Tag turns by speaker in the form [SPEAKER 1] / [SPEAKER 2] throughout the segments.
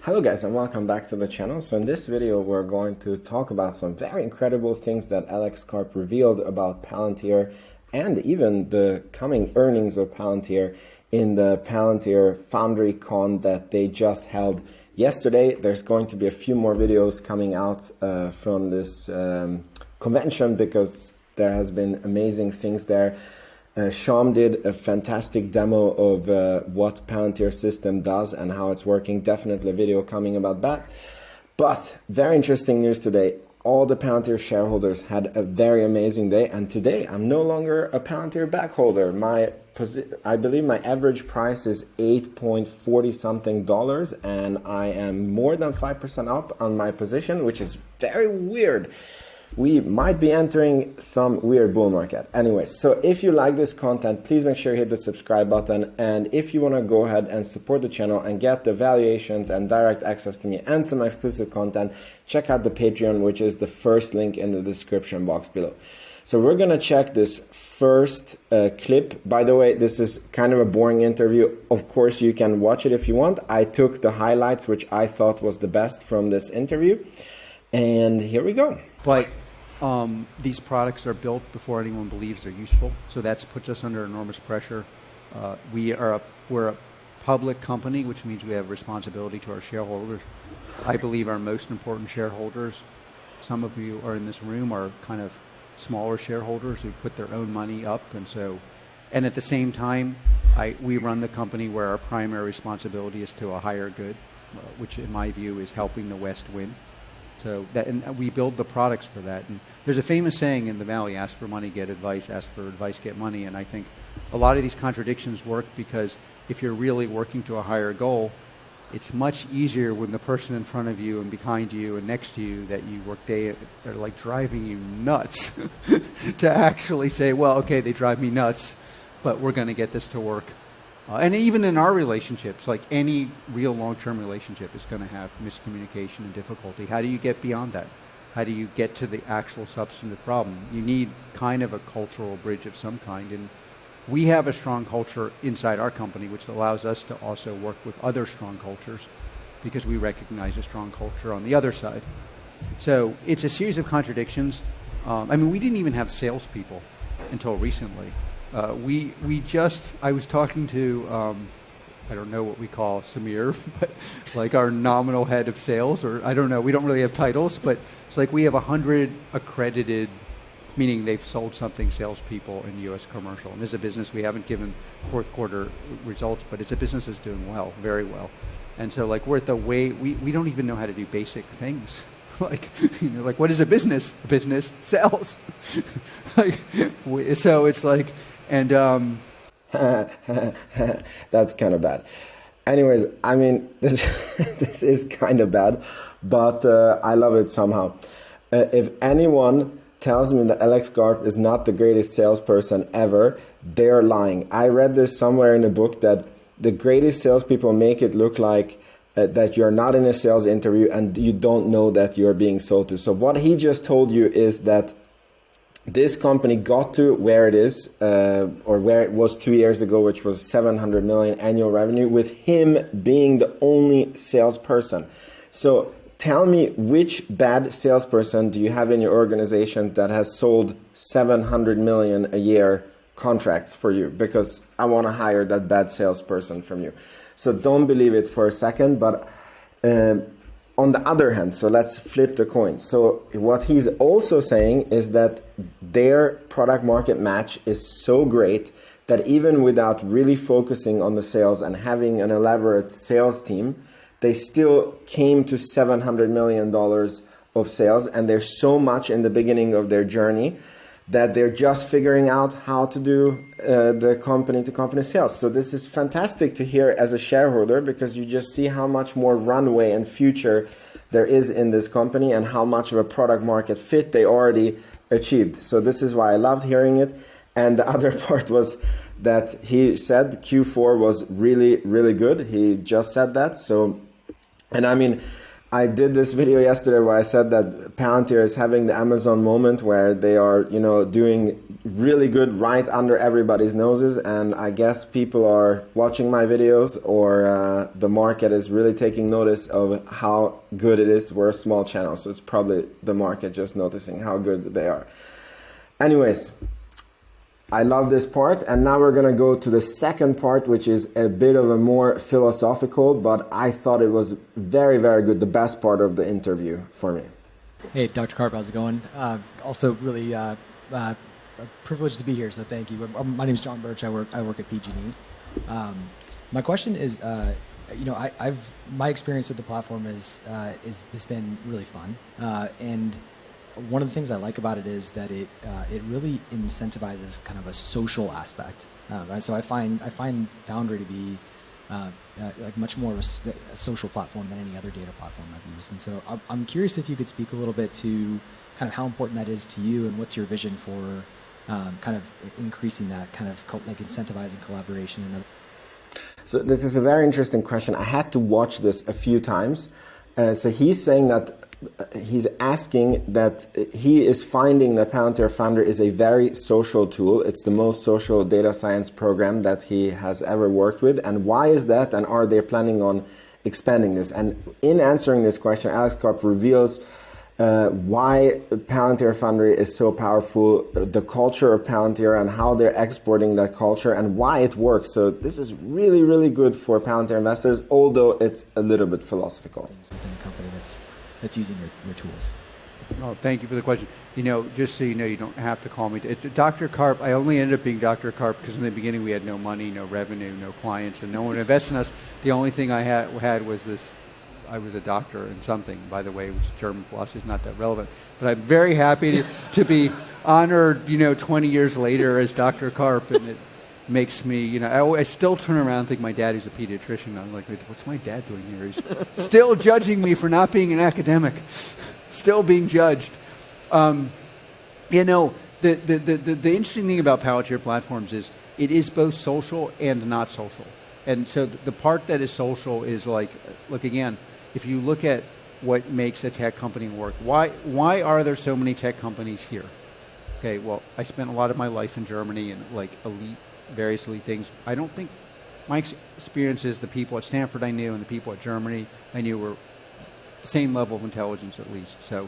[SPEAKER 1] Hello guys and welcome back to the channel. So in this video we're going to talk about some very incredible things that Alex Karp revealed about Palantir and even the coming earnings of Palantir in the Palantir Foundry Con that they just held yesterday. There's going to be a few more videos coming out from this convention because there has been amazing things there. Sham did a fantastic demo of what Palantir system does and how it's working. Definitely a video coming about that. But very interesting news today. All the Palantir shareholders had a very amazing day, and today I'm no longer a Palantir backholder. I believe my average price is $8.40 something, and I am more than 5% up on my position, which is very weird. We might be entering some weird bull market. Anyways, so if you like this content, please make sure you hit the subscribe button. And if you want to go ahead and support the channel and get the valuations and direct access to me and some exclusive content, check out the Patreon, which is the first link in the description box below. So we're going to check this first clip. By the way, this is kind of a boring interview. Of course, you can watch it if you want. I took the highlights, which I thought was the best from this interview. And here we go.
[SPEAKER 2] But these products are built before anyone believes they're useful, so that puts us under enormous pressure. We're a public company, which means we have responsibility to our shareholders. I believe our most important shareholders, some of you are in this room, are kind of smaller shareholders who put their own money up, and at the same time, we run the company where our primary responsibility is to a higher good, which in my view is helping the West win. So and we build the products for that. And there's a famous saying in the Valley: ask for money, get advice; ask for advice, get money. And I think a lot of these contradictions work because if you're really working to a higher goal, it's much easier when the person in front of you and behind you and next to you that you work day are like driving you nuts to actually say, well, okay, they drive me nuts, but we're going to get this to work. And even in our relationships, like any real long-term relationship is going to have miscommunication and difficulty. How do you get beyond that? How do you get to the actual substantive problem? You need kind of a cultural bridge of some kind. And we have a strong culture inside our company, which allows us to also work with other strong cultures because we recognize a strong culture on the other side. So it's a series of contradictions. I mean, we didn't even have salespeople until recently. I was talking to, I don't know what we call Samir, but like our nominal head of sales, or I don't know, we don't really have titles, but it's like we have 100 accredited, meaning they've sold something, salespeople in U.S. commercial. And this is a business we haven't given fourth quarter results, but it's a business that's doing well, very well. And so like we're at the way, we don't even know how to do basic things. Like, you know, like what is a business? A business sells. So it's like, and
[SPEAKER 1] that's kind of bad. Anyways, I mean, this is kind of bad, but I love it somehow. If anyone tells me that Alex Karp is not the greatest salesperson ever, they're lying. I read this somewhere in a book that the greatest salespeople make it look like that you're not in a sales interview and you don't know that you're being sold to. So what he just told you is that this company got to where it is, or where it was 2 years ago, which was 700 million annual revenue, with him being the only salesperson. So tell me, which bad salesperson do you have in your organization that has sold 700 million a year contracts for you? Because I want to hire that bad salesperson from you. So don't believe it for a second, but on the other hand, so let's flip the coin. So what he's also saying is that their product market match is so great that even without really focusing on the sales and having an elaborate sales team, they still came to $700 million of sales. And there's so much in the beginning of their journey that they're just figuring out how to do the company-to-company sales. So this is fantastic to hear as a shareholder because you just see how much more runway and future there is in this company and how much of a product market fit they already achieved. So this is why I loved hearing it. And the other part was that he said Q4 was really, really good. He just said that. So, and I mean, I did this video yesterday where I said that Palantir is having the Amazon moment where they are, doing really good right under everybody's noses, and I guess people are watching my videos, or the market is really taking notice of how good it is. We're a small channel, so it's probably the market just noticing how good they are. Anyways, I love this part, and now we're gonna go to the second part, which is a bit of a more philosophical, but I thought it was very, very good, the best part of the interview for me.
[SPEAKER 3] Hey, Dr. Karp, how's it going? Also really privileged to be here, so thank you. My name is John Birch. I work at PG&E. My question is, my experience with the platform has been really fun, and one of the things I like about it is that it really incentivizes kind of a social aspect. Right? So I find Foundry to be like much more of a social platform than any other data platform I've used. And so I'm curious if you could speak a little bit to kind of how important that is to you, and what's your vision for kind of increasing that kind of like incentivizing collaboration and other.
[SPEAKER 1] So this is a very interesting question. I had to watch this a few times. So he's saying that he's asking that he is finding that Palantir Foundry is a very social tool. It's the most social data science program that he has ever worked with. And why is that? And are they planning on expanding this? And in answering this question, Alex Karp reveals why Palantir Foundry is so powerful, the culture of Palantir and how they're exporting that culture and why it works. So this is really, really good for Palantir investors, although it's a little bit philosophical.
[SPEAKER 3] Within a company that's using your tools.
[SPEAKER 2] Oh, thank you for the question. Just so you know, you don't have to call me. It's Dr. Karp. I only ended up being Dr. Karp because in the beginning we had no money, no revenue, no clients, and no one invested in us. The only thing I had was this. I was a doctor in something, by the way, which is German philosophy is not that relevant. But I'm very happy to be honored, 20 years later as Dr. Karp, and it makes me, I still turn around and think my dad is a pediatrician. I'm like, what's my dad doing here? He's still judging me for not being an academic, still being judged. The interesting thing about Palantir platforms is it is both social and not social. And so the part that is social is look again, if you look at what makes a tech company work, why are there so many tech companies here? Okay, well, I spent a lot of my life in Germany and various elite things. I don't think my experience is the people at Stanford I knew and the people at Germany I knew were the same level of intelligence at least. So,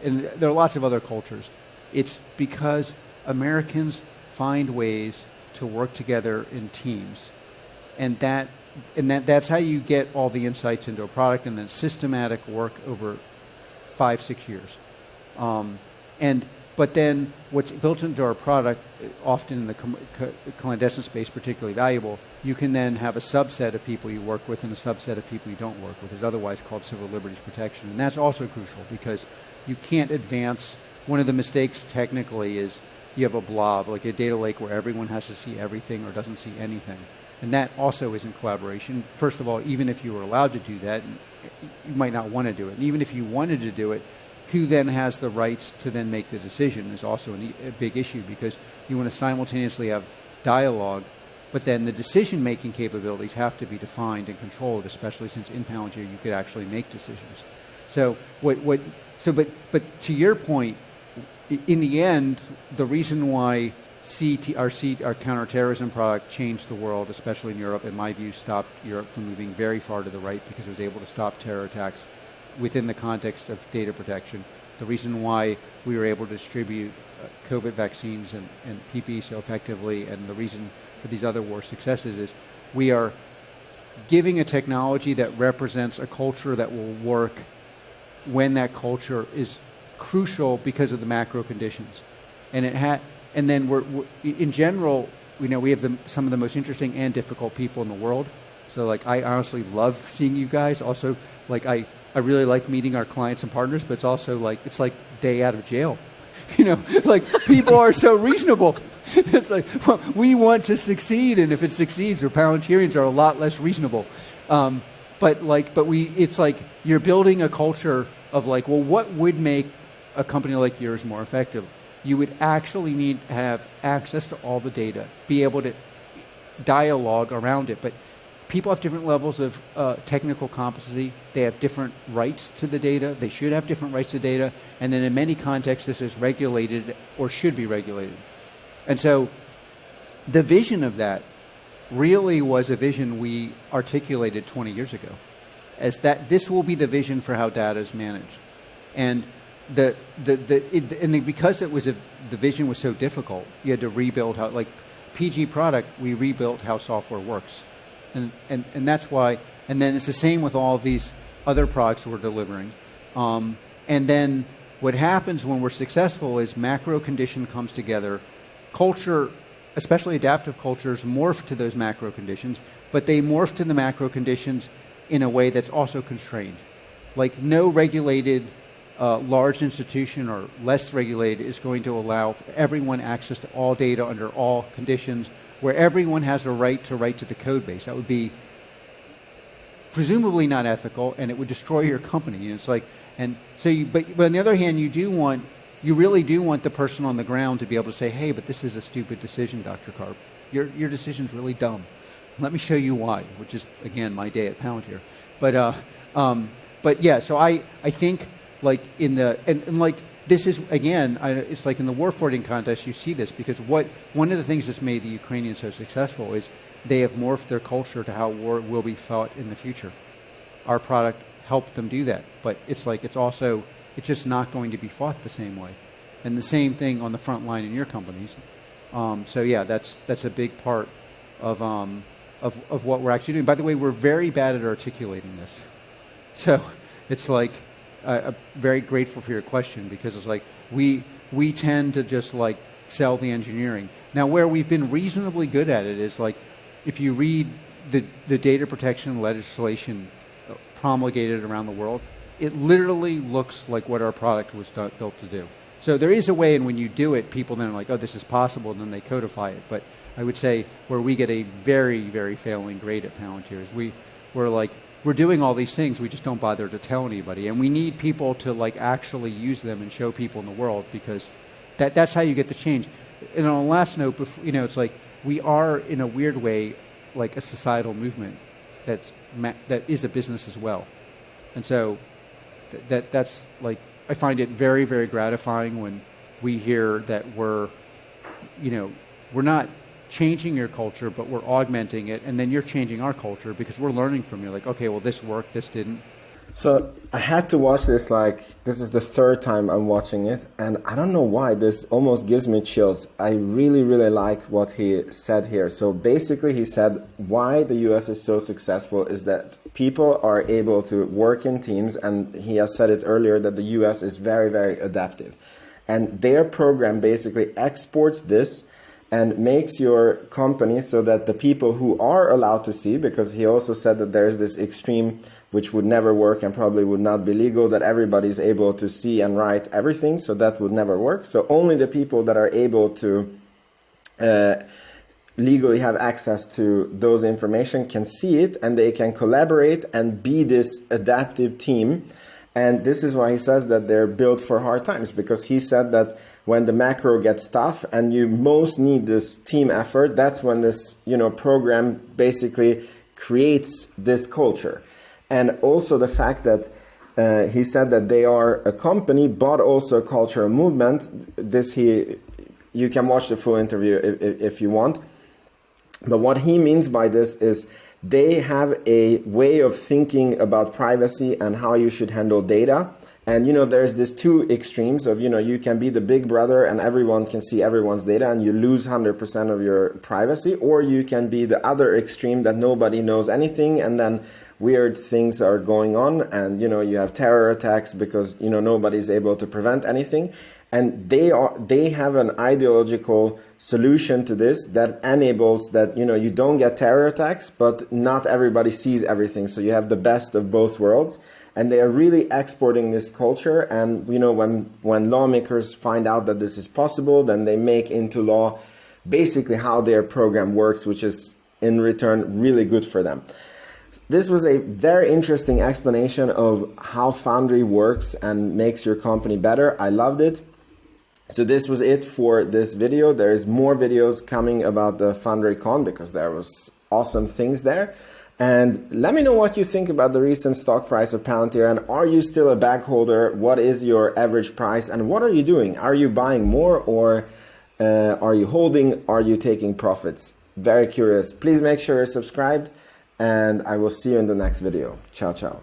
[SPEAKER 2] and there are lots of other cultures. It's because Americans find ways to work together in teams, and that's how you get all the insights into a product, and then systematic work over 5-6 years. But then what's built into our product, often in the clandestine space, particularly valuable, you can then have a subset of people you work with and a subset of people you don't work with, is otherwise called civil liberties protection. And that's also crucial because you can't advance. One of the mistakes technically is you have a blob, like a data lake where everyone has to see everything or doesn't see anything. And that also isn't collaboration. First of all, even if you were allowed to do that, you might not want to do it. And even if you wanted to do it, who then has the rights to then make the decision is also a big issue, because you want to simultaneously have dialogue, but then the decision-making capabilities have to be defined and controlled, especially since in Palantir you could actually make decisions. So but to your point, in the end, the reason why our counterterrorism product changed the world, especially in Europe, in my view, stopped Europe from moving very far to the right because it was able to stop terror attacks within the context of data protection. The reason why we were able to distribute COVID vaccines and PPE so effectively, and the reason for these other war successes, is we are giving a technology that represents a culture that will work when that culture is crucial because of the macro conditions. And and then we're in general, we have some of the most interesting and difficult people in the world. So I honestly love seeing you guys. Also, I really like meeting our clients and partners, but it's also it's like day out of jail. People are so reasonable. It's we want to succeed, and if it succeeds, our Palantirians are a lot less reasonable. It's you're building a culture of what would make a company like yours more effective? You would actually need to have access to all the data, be able to dialogue around it. But people have different levels of technical competency. They have different rights to the data. They should have different rights to data. And then in many contexts, this is regulated or should be regulated. And so the vision of that really was a vision we articulated 20 years ago, as that this will be the vision for how data is managed. And because the vision was so difficult, you had to rebuild how, like PG product, we rebuilt how software works. And that's why, and then it's the same with all of these other products we're delivering. And then what happens when we're successful is macro condition comes together. Culture, especially adaptive cultures, morph to those macro conditions, but they morph to the macro conditions in a way that's also constrained. Like no regulated large institution or less regulated is going to allow everyone access to all data under all conditions, where everyone has a right to the code base. That would be presumably not ethical, and it would destroy your company. And it's like, and so, but on the other hand, you really do want the person on the ground to be able to say, hey, but this is a stupid decision, Dr. Karp. Your decision's really dumb. Let me show you why, which is, again, my day at Palantir. But yeah, so I think like in the, and like this is, again, it's like in the warfighting contest, you see this because one of the things that's made the Ukrainians so successful is they have morphed their culture to how war will be fought in the future. Our product helped them do that, but it's like, it's just not going to be fought the same way. And the same thing on the front line in your companies. So yeah, that's a big part of what we're actually doing. By the way, we're very bad at articulating this. So it's like, I'm very grateful for your question because it's like, we tend to just like sell the engineering. Now where we've been reasonably good at it is like, if you read the data protection legislation promulgated around the world, it literally looks like what our product was built to do. So there is a way, and when you do it, people then are like, oh, this is possible, and then they codify it. But I would say where we get a very, very failing grade at Palantir is we're doing all these things, we just don't bother to tell anybody. And we need people to like actually use them and show people in the world because that's how you get the change. And on a last note, it's like we are, in a weird way, like a societal movement that is a business as well. And so that's like, I find it very, very gratifying when we hear that we're not changing your culture, but we're augmenting it, and then you're changing our culture because we're learning from you. Like, okay, well, this worked, this didn't.
[SPEAKER 1] So I had to watch this, this is the third time I'm watching it, and I don't know why, this almost gives me chills. I really, really like what he said here. So basically he said why the US is so successful is that people are able to work in teams, and he has said it earlier that the US is very, very adaptive. And their program basically exports this and makes your company so that the people who are allowed to see, because he also said that there's this extreme which would never work and probably would not be legal, that everybody's able to see and write everything, so that would never work. So only the people that are able to legally have access to those information can see it, and they can collaborate and be this adaptive team. And this is why he says that they're built for hard times, because he said that when the macro gets tough and you most need this team effort, that's when this program basically creates this culture. And also the fact that he said that they are a company, but also a cultural movement. You can watch the full interview if you want. But what he means by this is they have a way of thinking about privacy and how you should handle data. And there's these two extremes of you can be the big brother and everyone can see everyone's data and you lose 100% of your privacy, or you can be the other extreme that nobody knows anything and then weird things are going on, and you have terror attacks because nobody's able to prevent anything. And they have an ideological solution to this that enables that you don't get terror attacks, but not everybody sees everything, so you have the best of both worlds. And they are really exporting this culture, and when lawmakers find out that this is possible, then they make into law basically how their program works, which is in return really good for them. This was a very interesting explanation of how Foundry works and makes your company better. I loved it. So this was it for this video. There's more videos coming about the Foundry Con because there was awesome things there. And let me know what you think about the recent stock price of Palantir, and are you still a bag holder? What is your average price and what are you doing? Are you buying more, or are you holding? Are you taking profits? Very curious. Please make sure you're subscribed, and I will see you in the next video. Ciao, ciao.